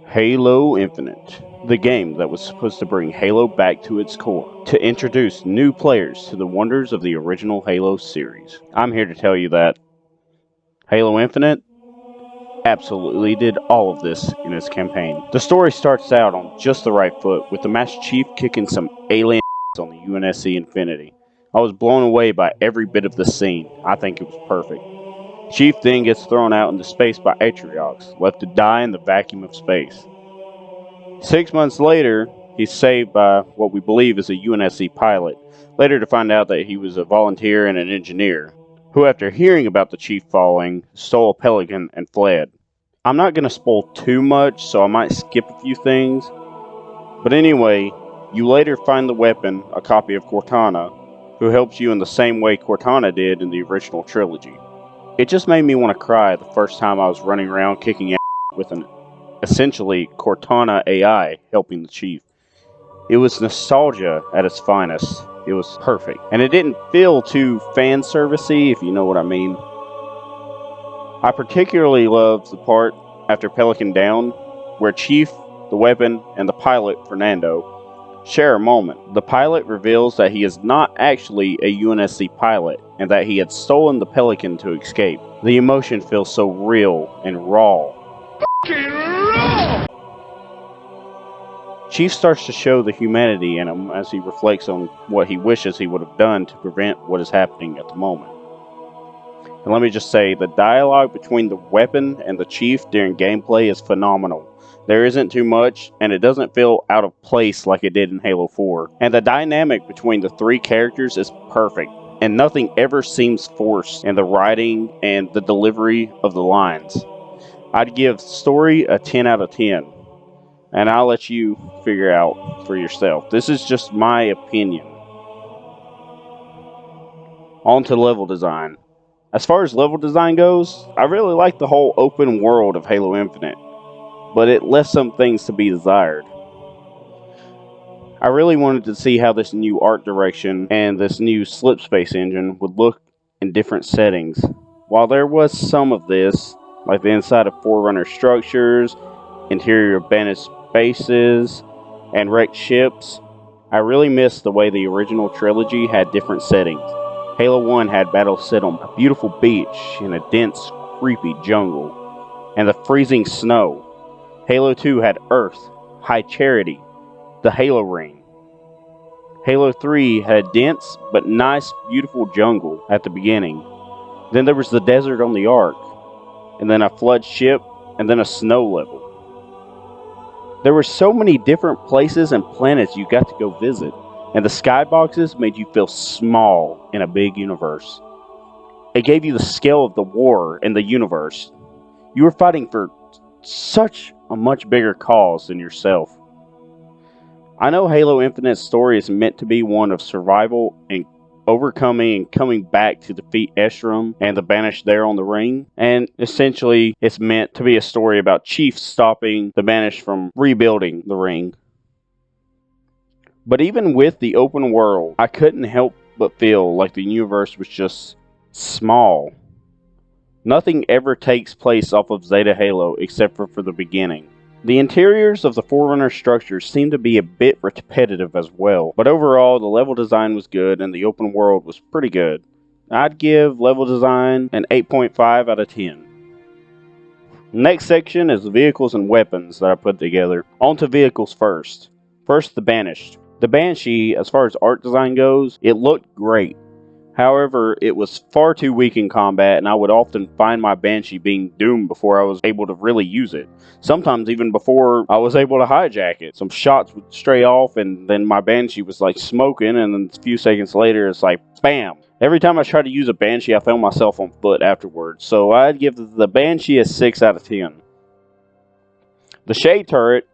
Halo Infinite, the game that was supposed to bring Halo back to its core, to introduce new players to the wonders of the original Halo series. I'm here to tell you that Halo Infinite absolutely did all of this in its campaign. The story starts out on just the right foot, with the Master Chief kicking some alien on the UNSC Infinity. I was blown away by every bit of the scene. I think it was perfect. Chief then gets thrown out into space by Atriox, left to die in the vacuum of space. 6 months later, he's saved by what we believe is a UNSC pilot, later to find out that he was a volunteer and an engineer, who after hearing about the Chief falling, stole a Pelican and fled. I'm not going to spoil too much, so I might skip a few things, but anyway, you later find the weapon, a copy of Cortana, who helps you in the same way Cortana did in the original trilogy. It just made me want to cry the first time I was running around kicking ass with an essentially Cortana AI helping the Chief. It was nostalgia at its finest. It was perfect. And it didn't feel too fan servicey, if you know what I mean. I particularly loved the part after Pelican down, where Chief, the weapon, and the pilot, Fernando, share a moment. The pilot reveals that he is not actually a UNSC pilot, and that he had stolen the Pelican to escape. The emotion feels so real and raw. Chief starts to show the humanity in him as he reflects on what he wishes he would have done to prevent what is happening at the moment. And let me just say, the dialogue between the weapon and the Chief during gameplay is phenomenal. There isn't too much, and it doesn't feel out of place like it did in Halo 4. And the dynamic between the three characters is perfect, and nothing ever seems forced in the writing and the delivery of the lines. I'd give story a 10 out of 10, and I'll let you figure out for yourself. This is just my opinion. On to level design. As far as level design goes, I really like the whole open world of Halo Infinite, but it left some things to be desired. I really wanted to see how this new art direction and this new slipspace engine would look in different settings. While there was some of this, like the inside of Forerunner structures, interior abandoned spaces, and wrecked ships, I really missed the way the original trilogy had different settings. Halo 1 had battles set on a beautiful beach in a dense, creepy jungle, and the freezing snow. Halo 2 had Earth, High Charity, the Halo Ring. Halo 3 had a dense but nice, beautiful jungle at the beginning. Then there was the desert on the Ark, and then a flood ship, and then a snow level. There were so many different places and planets you got to go visit, and the skyboxes made you feel small in a big universe. It gave you the scale of the war in the universe. You were fighting for such a much bigger cause than yourself. I know Halo Infinite's story is meant to be one of survival and overcoming and coming back to defeat Escharum and the Banished there on the ring, and essentially it's meant to be a story about Chief stopping the Banished from rebuilding the ring. But even with the open world, I couldn't help but feel like the universe was just small. Nothing ever takes place off of Zeta Halo except for the beginning. The interiors of the Forerunner structures seem to be a bit repetitive as well, but overall the level design was good and the open world was pretty good. I'd give level design an 8.5 out of 10. Next section is the vehicles and weapons that I put together. On to vehicles first. First, the Banished. The Banshee, as far as art design goes, it looked great. However, it was far too weak in combat, and I would often find my Banshee being doomed before I was able to really use it. Sometimes even before I was able to hijack it. Some shots would stray off, and then my Banshee was like smoking, and then a few seconds later, it's like, bam! Every time I tried to use a Banshee, I found myself on foot afterwards. So I'd give the Banshee a 6 out of 10. The Shade Turret,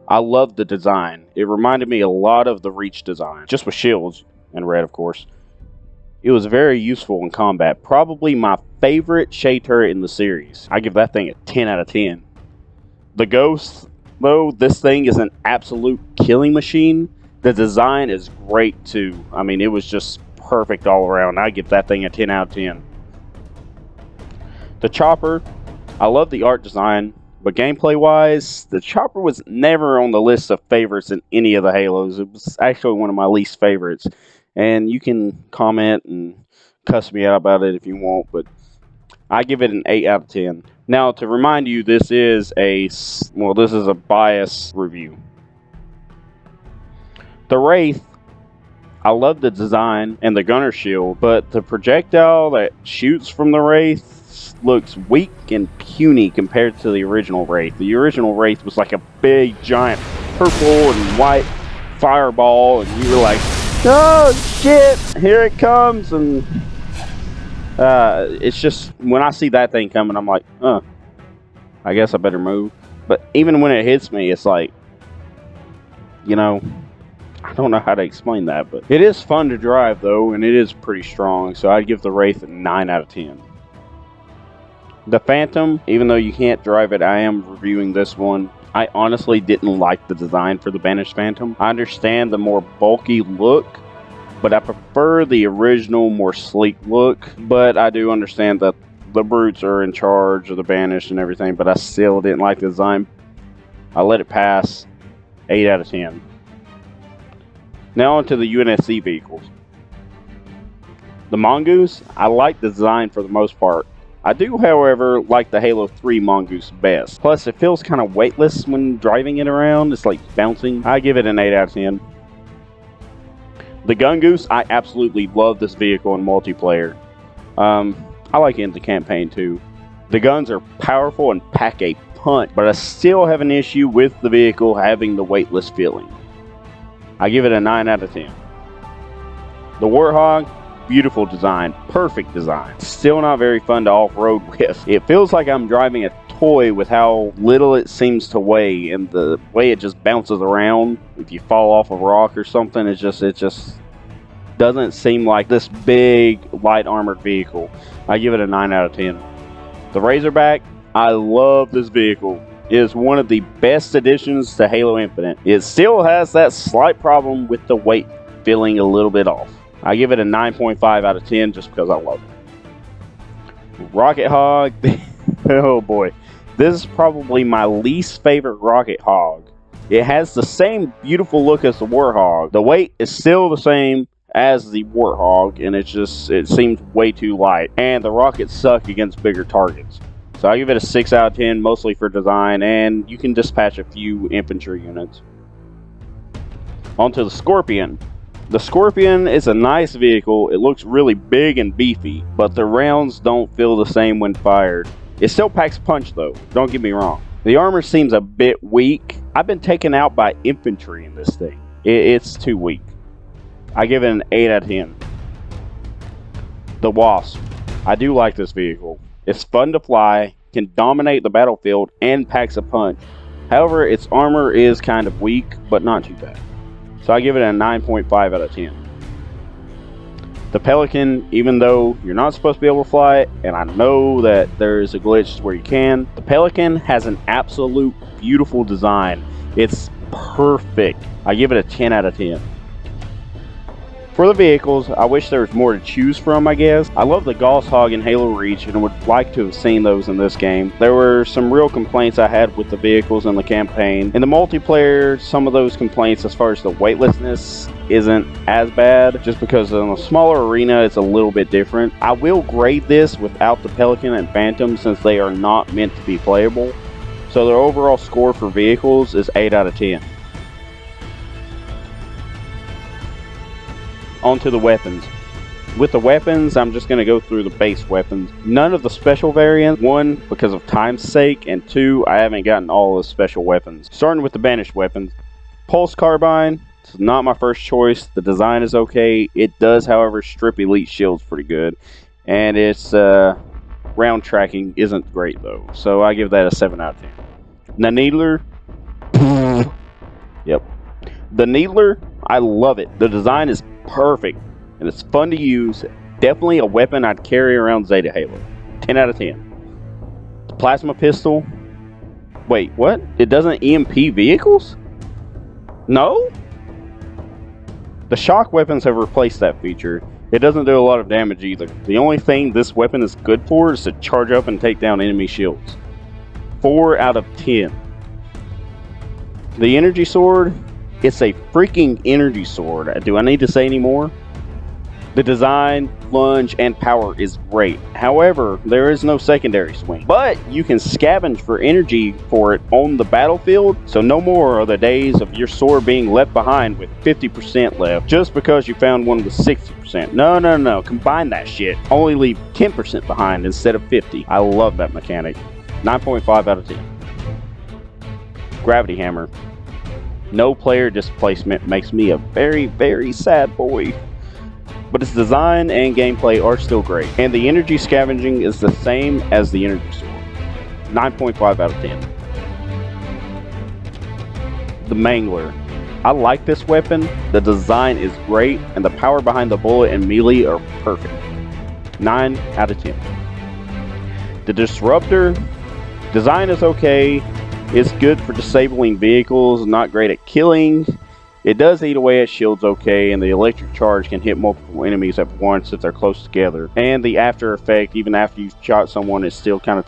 I loved the design. It reminded me a lot of the Reach design, just with shields, and red of course. It was very useful in combat. Probably my favorite Shade Turret in the series. I give that thing a 10 out of 10. The Ghost, though, this thing is an absolute killing machine. The design is great too. I mean, it was just perfect all around. I give that thing a 10 out of 10. The Chopper, I love the art design. But gameplay-wise, the chopper was never on the list of favorites in any of the Halos. It was actually one of my least favorites. And you can comment and cuss me out about it if you want, but I give it an 8 out of 10. Now, to remind you, this is a bias review. The Wraith, I love the design and the gunner shield, but the projectile that shoots from the Wraith looks weak and puny compared to the original Wraith. The original Wraith was like a big, giant purple and white fireball, and you were like, oh shit, here it comes. And it's just, when I see that thing coming, I'm like, I guess I better move. But even when it hits me, it's like, you know, I don't know how to explain that, but it is fun to drive though, and it is pretty strong, so I'd give the Wraith a 9 out of 10. The Phantom, even though you can't drive it, I am reviewing this one. I honestly didn't like the design for the Banished Phantom. I understand the more bulky look, but I prefer the original, more sleek look. But I do understand that the Brutes are in charge of the Banished and everything, but I still didn't like the design. I let it pass. 8 out of 10. Now onto the UNSC vehicles. The Mongoose, I like the design for the most part. I do, however, like the Halo 3 Mongoose best. Plus, it feels kind of weightless when driving it around. It's like bouncing. I give it an 8 out of 10. The Gungoose, I absolutely love this vehicle in multiplayer. I like it in the campaign too. The guns are powerful and pack a punch, but I still have an issue with the vehicle having the weightless feeling. I give it a 9 out of 10. The Warthog, beautiful design, perfect design. Still not very fun to off-road with. It feels like I'm driving a toy with how little it seems to weigh, and the way it just bounces around. If you fall off a rock or something, it just doesn't seem like this big, light armored vehicle. I give it a 9 out of 10. The Razorback, I love this vehicle. It is one of the best additions to Halo Infinite. It still has that slight problem with the weight feeling a little bit off. I give it a 9.5 out of 10 just because I love it. Rocket Hog, oh boy. This is probably my least favorite Rocket Hog. It has the same beautiful look as the Warthog. The weight is still the same as the Warthog, and it seems way too light. And the rockets suck against bigger targets. So I give it a 6 out of 10, mostly for design, and you can dispatch a few infantry units. Onto the Scorpion. The Scorpion is a nice vehicle. It looks really big and beefy, but the rounds don't feel the same when fired. It still packs a punch though, don't get me wrong. The armor seems a bit weak. I've been taken out by infantry in this thing. It's too weak. I give it an 8 out of 10. The Wasp. I do like this vehicle. It's fun to fly, can dominate the battlefield, and packs a punch. However, its armor is kind of weak, but not too bad. So I give it a 9.5 out of 10. The Pelican, even though you're not supposed to be able to fly it, and I know that there is a glitch where you can, the Pelican has an absolute beautiful design. It's perfect. I give it a 10 out of 10. For the vehicles, I wish there was more to choose from, I guess. I love the Gauss Hog in Halo Reach and would like to have seen those in this game. There were some real complaints I had with the vehicles in the campaign. In the multiplayer, some of those complaints as far as the weightlessness isn't as bad, just because in a smaller arena it's a little bit different. I will grade this without the Pelican and Phantom since they are not meant to be playable. So their overall score for vehicles is 8 out of 10. Onto the weapons. With the weapons, I'm just going to go through the base weapons. None of the special variants. 1, because of time's sake, and 2, I haven't gotten all the special weapons. Starting with the banished weapons. Pulse Carbine, it's not my first choice. The design is okay. It does, however, strip elite shields pretty good. And its round tracking isn't great though. So I give that a 7 out of 10. The Needler. Yep. The Needler, I love it. The design is perfect, and it's fun to use. Definitely a weapon I'd carry around Zeta Halo. 10 out of 10. The Plasma Pistol. Wait, what? It doesn't EMP vehicles? No? The shock weapons have replaced that feature. It doesn't do a lot of damage either. The only thing this weapon is good for is to charge up and take down enemy shields. 4 out of 10. The energy sword, it's a freaking energy sword. Do I need to say any more? The design, lunge, and power is great. However, there is no secondary swing. But you can scavenge for energy for it on the battlefield, so no more are the days of your sword being left behind with 50% left just because you found one with 60%. No. Combine that shit. Only leave 10% behind instead of 50. I love that mechanic. 9.5 out of 10. Gravity hammer. No player displacement makes me a very, very sad boy. But its design and gameplay are still great, and the energy scavenging is the same as the energy sword. 9.5 out of 10. The Mangler. I like this weapon, the design is great, and the power behind the bullet and melee are perfect. 9 out of 10. The Disruptor. Design is okay, it's good for disabling vehicles, not great at killing. It does eat away at shields okay, and the electric charge can hit multiple enemies at once if they're close together. And the after effect, even after you've shot someone, it still kind of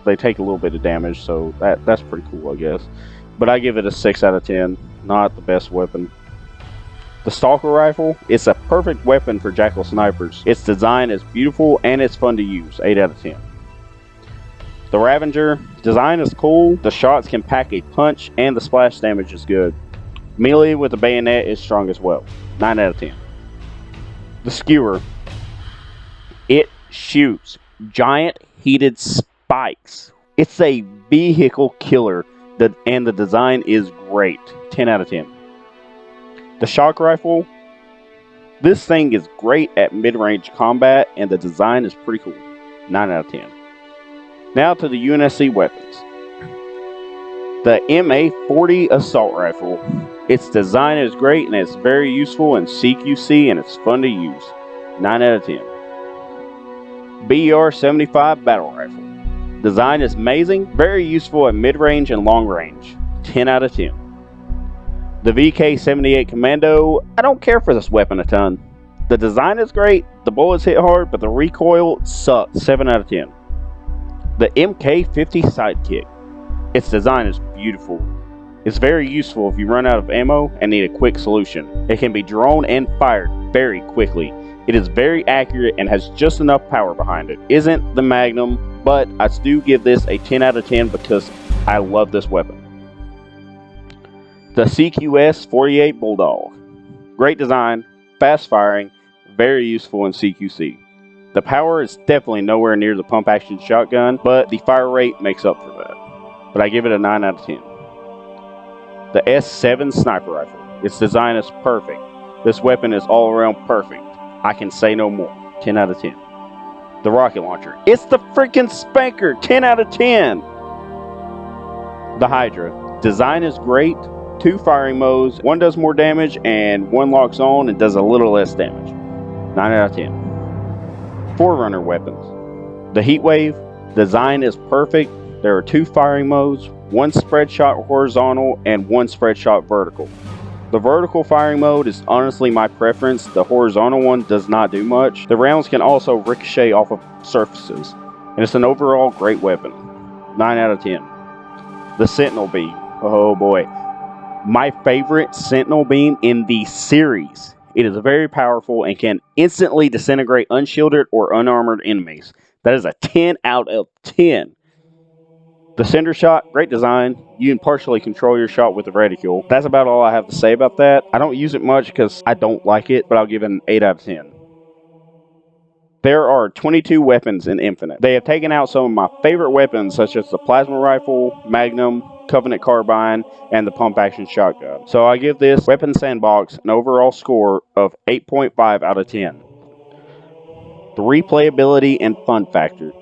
they take a little bit of damage, so that's pretty cool, I guess. But I give it a 6 out of 10. Not the best weapon. The Stalker Rifle, it's a perfect weapon for Jackal snipers. Its design is beautiful and it's fun to use. 8 out of 10. The Ravager, design is cool, the shots can pack a punch, and the splash damage is good. Melee with the bayonet is strong as well. 9 out of 10. The Skewer. It shoots giant heated spikes. It's a vehicle killer, and the design is great. 10 out of 10. The Shock Rifle. This thing is great at mid-range combat, and the design is pretty cool. 9 out of 10. Now to the UNSC weapons. The MA-40 Assault Rifle. Its design is great and it's very useful in CQC and it's fun to use. 9 out of 10. BR-75 Battle Rifle. Design is amazing, very useful at mid-range and long range. 10 out of 10. The VK-78 Commando. I don't care for this weapon a ton. The design is great, the bullets hit hard, but the recoil sucks. 7 out of 10. The MK-50 Sidekick. Its design is beautiful. It's very useful if you run out of ammo and need a quick solution. It can be drawn and fired very quickly. It is very accurate and has just enough power behind it. Isn't the Magnum, but I do give this a 10 out of 10 because I love this weapon. The Cqs48 Bulldog. Great design, fast firing, very useful in CQC. The power is definitely nowhere near the pump action shotgun, but the fire rate makes up for that. But I give it a 9 out of 10. The S7 Sniper Rifle. Its design is perfect. This weapon is all around perfect. I can say no more. 10 out of 10. The Rocket Launcher. It's the freaking spanker. 10 out of 10. The Hydra. Design is great. 2 firing modes. One does more damage and one locks on and does a little less damage. 9 out of 10. Forerunner weapons. The Heatwave. Design is perfect. There are 2 firing modes. One spread shot horizontal and one spread shot vertical. The vertical firing mode is honestly my preference. The horizontal one does not do much. The rounds can also ricochet off of surfaces, and it's an overall great weapon. 9 out of 10. The Sentinel Beam. Oh boy. My favorite Sentinel Beam in the series. It is very powerful and can instantly disintegrate unshielded or unarmored enemies. That is a 10 out of 10. The Cinder Shot, great design. You can partially control your shot with the reticule. That's about all I have to say about that. I don't use it much because I don't like it, but I'll give it an 8 out of 10. There are 22 weapons in Infinite. They have taken out some of my favorite weapons, such as the Plasma Rifle, Magnum, Covenant Carbine, and the Pump Action Shotgun. So I give this Weapon Sandbox an overall score of 8.5 out of 10. The Replayability and Fun Factor.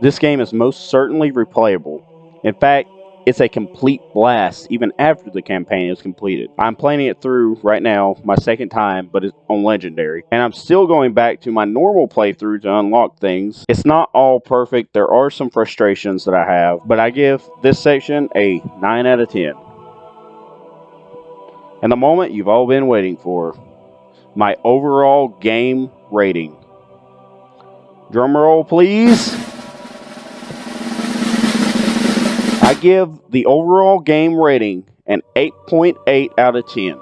This game is most certainly replayable. In fact, it's a complete blast even after the campaign is completed. I'm playing it through right now, my second time, but it's on Legendary. And I'm still going back to my normal playthrough to unlock things. It's not all perfect. There are some frustrations that I have, but I give this section a 9 out of 10. And the moment you've all been waiting for, my overall game rating. Drum roll, please. I give the overall game rating an 8.8 out of 10.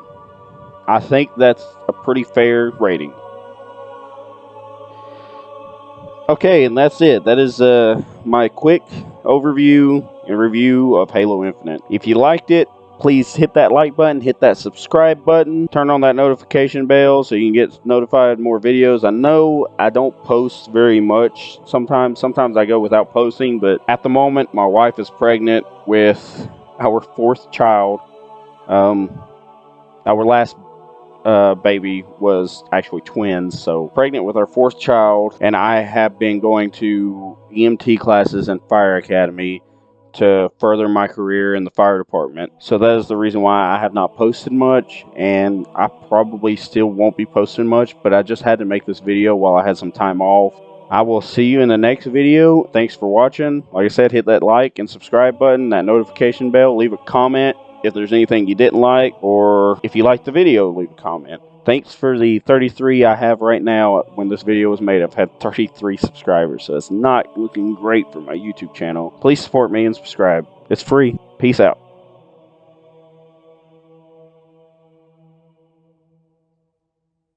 I think that's a pretty fair rating. Okay, and that's it. That is my quick overview and review of Halo Infinite. If you liked it, please hit that like button, hit that subscribe button, turn on that notification bell so you can get notified more videos. I know I don't post very much sometimes. Sometimes I go without posting, but at the moment, my wife is pregnant with our 4th child. Our last baby was actually twins, so pregnant with our 4th child, and I have been going to EMT classes and fire academy to further my career in the fire department. So that is the reason why I have not posted much, and I probably still won't be posting much, but I just had to make this video while I had some time off. I will see you in the next video. Thanks for watching. Like I said, hit that like and subscribe button, that notification bell, leave a comment if there's anything you didn't like, or if you liked the video, leave a comment. Thanks for the 33 I have right now. When this video was made, I've had 33 subscribers, so it's not looking great for my YouTube channel. Please support me and subscribe. It's free. Peace out.